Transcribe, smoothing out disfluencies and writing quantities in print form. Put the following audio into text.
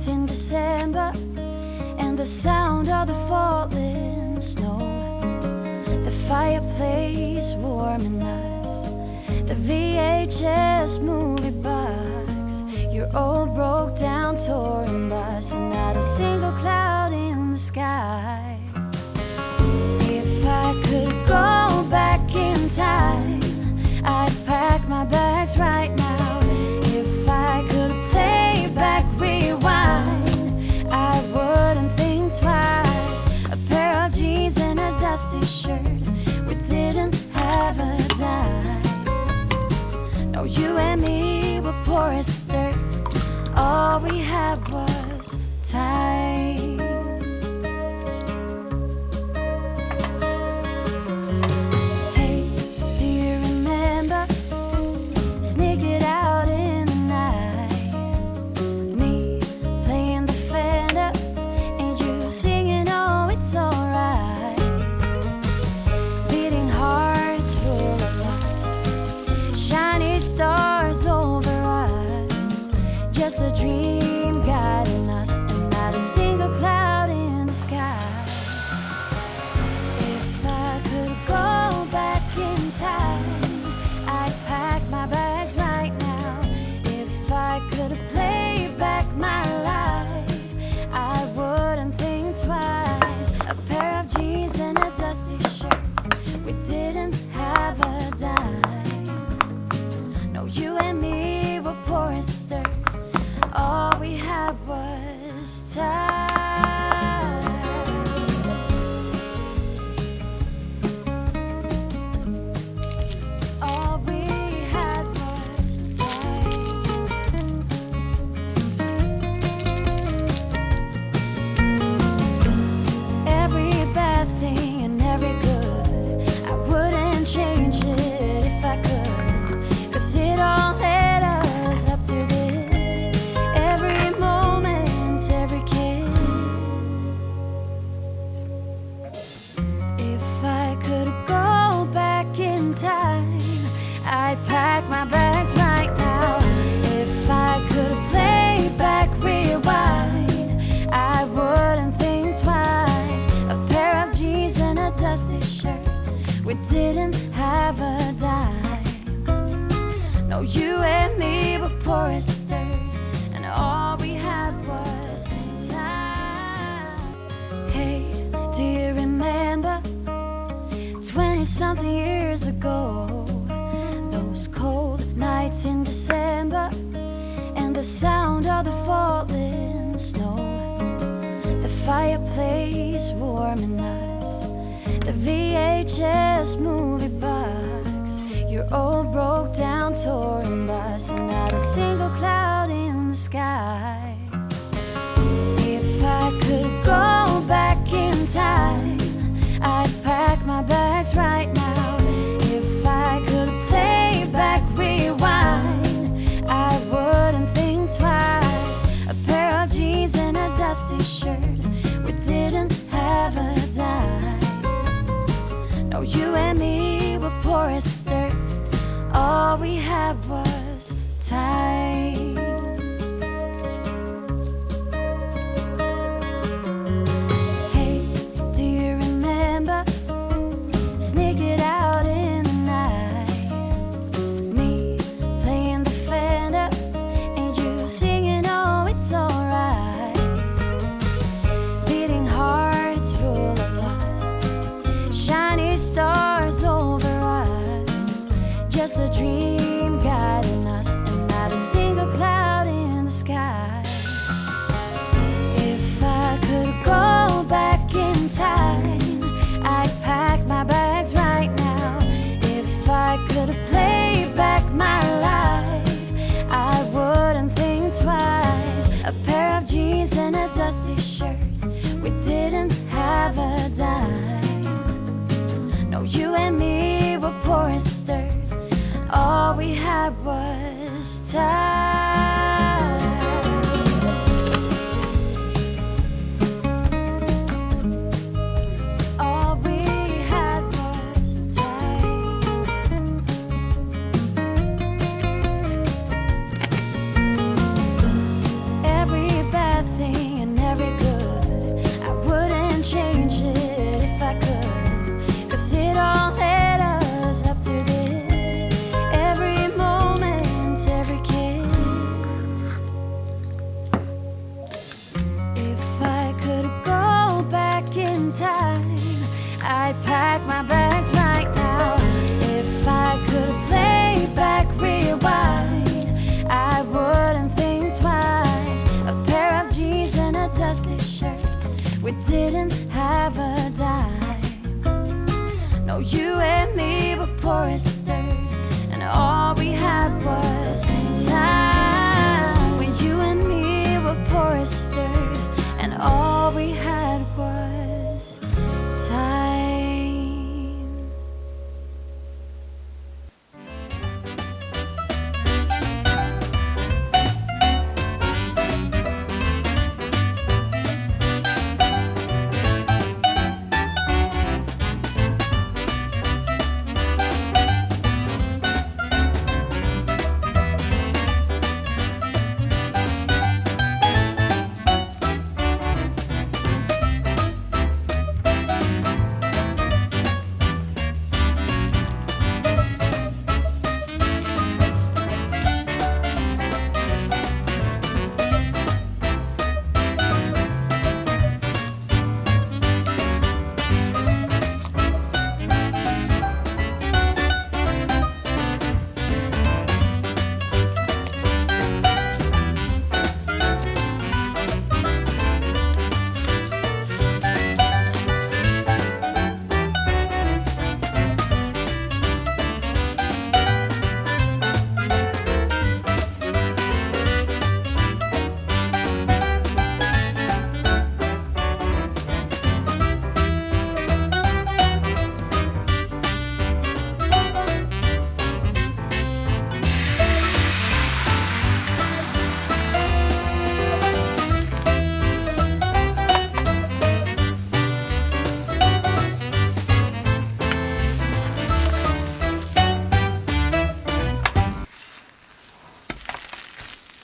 nights in December and the sound of the falling snow, the fireplace warming us, the VHS movie box, your old broke down touring bus, and not a single cloud in the sky. If I could go back in time, I'd pack my bags right now. If I could play back, rewind, I wouldn't think twice. A pair of jeans and a dusty shirt, we didn't have a dime. No, you and me were poor as dirt, all we had was time. Hey, do you remember? Sneak it out in the night, me playing the Fender and you singing, oh, it's alright. Beating hearts full of lust, shiny stars over us, just a dream guiding us, and not a single cloud in the sky. If I could go back in time, I'd pack my bags right now. If I could play back my life, I wouldn't think twice. A pair of jeans and a dusty shirt, we didn't have a dime. No, you and me were poor as dirt, all we had was time. All we had was time. Every bad thing and every good, I wouldn't change it if I could, 'cause it all led us up to this. Every moment, every kiss. If I could go back in time, I'd pack my bags right now. If I could play back, rewind, I wouldn't think twice. A pair of jeans and a dusty shirt, we didn't have a dime. No, you and me were poor as dirt, and all we had was time. Hey, do you remember 20-something years ago, those cold nights in December and the sound of the falling snow, the fireplace warming us, the VHS movie box, your old broke down touring bus, and not a single cloud in the sky. If I could go back in time, I'd pack my bags right now. If I could play back, rewind, I wouldn't think twice. A pair of jeans and a dusty shirt, we didn't have a dime. No, you and me were poor as dirt, all we had was time. Hey, do you remember? Sneak it out in the night, me playing the Fender and you singing, oh, it's alright. Beating hearts full of lust, shiny stars over us, just a dream guiding us, and not a single cloud in the sky. If I could go back in time, I'd pack my bags right now. If I could play back my life, I wouldn't think twice. A pair of jeans and a dusty shirt, we didn't have a dime. No, you and me were poor as dirt, all we had was time. All we had was time. Every bad thing plastic shirt. We didn't have a dime. No, you and me were poor as dirt, and all we had was time.